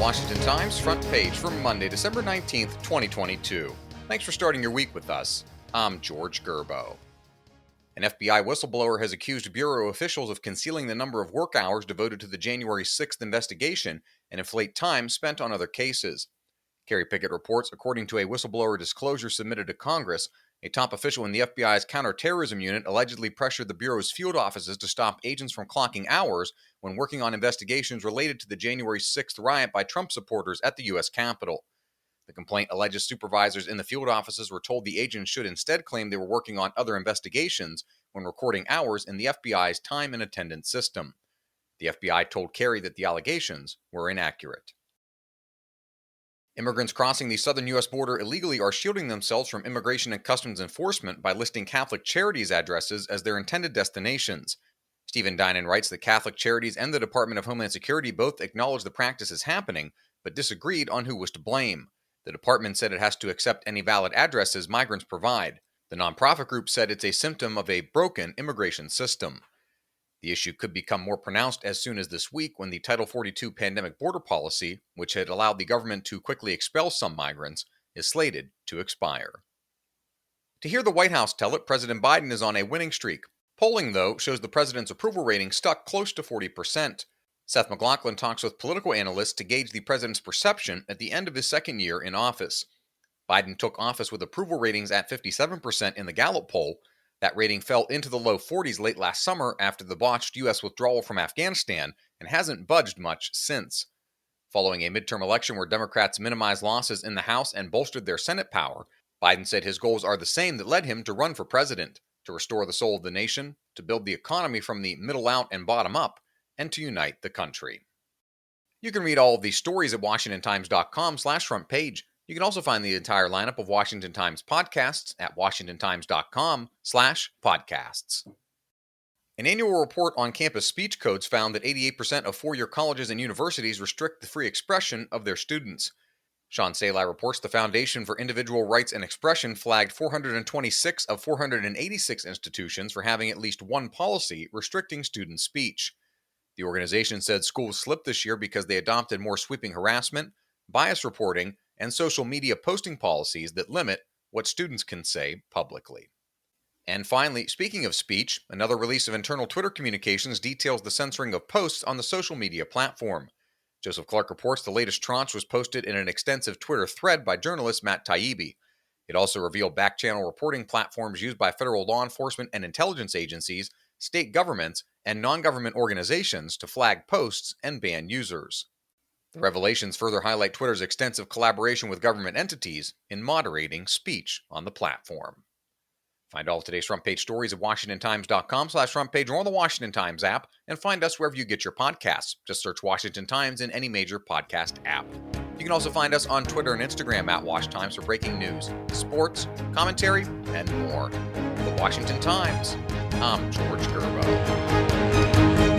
Washington Times front page for Monday, December 19th, 2022. Thanks for starting your week with us. I'm George Gerbo. An FBI whistleblower has accused Bureau officials of concealing the number of work hours devoted to the January 6th investigation and inflate time spent on other cases. Kerry Pickett reports, according to a whistleblower disclosure submitted to Congress, a top official in the FBI's counterterrorism unit allegedly pressured the Bureau's field offices to stop agents from clocking hours when working on investigations related to the January 6th riot by Trump supporters at the U.S. Capitol. The complaint alleges supervisors in the field offices were told the agents should instead claim they were working on other investigations when recording hours in the FBI's time and attendance system. The FBI told Kerry that the allegations were inaccurate. Immigrants crossing the southern U.S. border illegally are shielding themselves from Immigration and Customs Enforcement by listing Catholic Charities addresses as their intended destinations. Stephen Dinan writes that Catholic Charities and the Department of Homeland Security both acknowledged the practice is happening, but disagreed on who was to blame. The department said it has to accept any valid addresses migrants provide. The nonprofit group said it's a symptom of a broken immigration system. The issue could become more pronounced as soon as this week when the Title 42 pandemic border policy, which had allowed the government to quickly expel some migrants, is slated to expire. To hear the White House tell it, President Biden is on a winning streak. Polling, though, shows the president's approval rating stuck close to 40%. Seth MacLachlan talks with political analysts to gauge the president's perception at the end of his second year in office. Biden took office with approval ratings at 57% in the Gallup poll. That rating fell into the low 40s late last summer after the botched U.S. withdrawal from Afghanistan and hasn't budged much since. Following a midterm election where Democrats minimized losses in the House and bolstered their Senate power, Biden said his goals are the same that led him to run for president: to restore the soul of the nation, to build the economy from the middle out and bottom up, and to unite the country. You can read all of these stories at WashingtonTimes.com/front page. You can also find the entire lineup of Washington Times podcasts at WashingtonTimes.com/podcasts. An annual report on campus speech codes found that 88% of four-year colleges and universities restrict the free expression of their students. Sean Salai reports the Foundation for Individual Rights and Expression flagged 426 of 486 institutions for having at least one policy restricting student speech. The organization said schools slipped this year because they adopted more sweeping harassment, bias reporting, and social media posting policies that limit what students can say publicly. And finally, speaking of speech, another release of internal Twitter communications details the censoring of posts on the social media platform. Joseph Clark reports the latest tranche was posted in an extensive Twitter thread by journalist Matt Taibbi. It also revealed back-channel reporting platforms used by federal law enforcement and intelligence agencies, state governments, and non-government organizations to flag posts and ban users. The revelations further highlight Twitter's extensive collaboration with government entities in moderating speech on the platform. Find all of today's front page stories at WashingtonTimes.com/front page or on the Washington Times app, and find us wherever you get your podcasts. Just search Washington Times in any major podcast app. You can also find us on Twitter and Instagram at Wash Times for breaking news, sports, commentary, and more. For the Washington Times, I'm George Gerbo.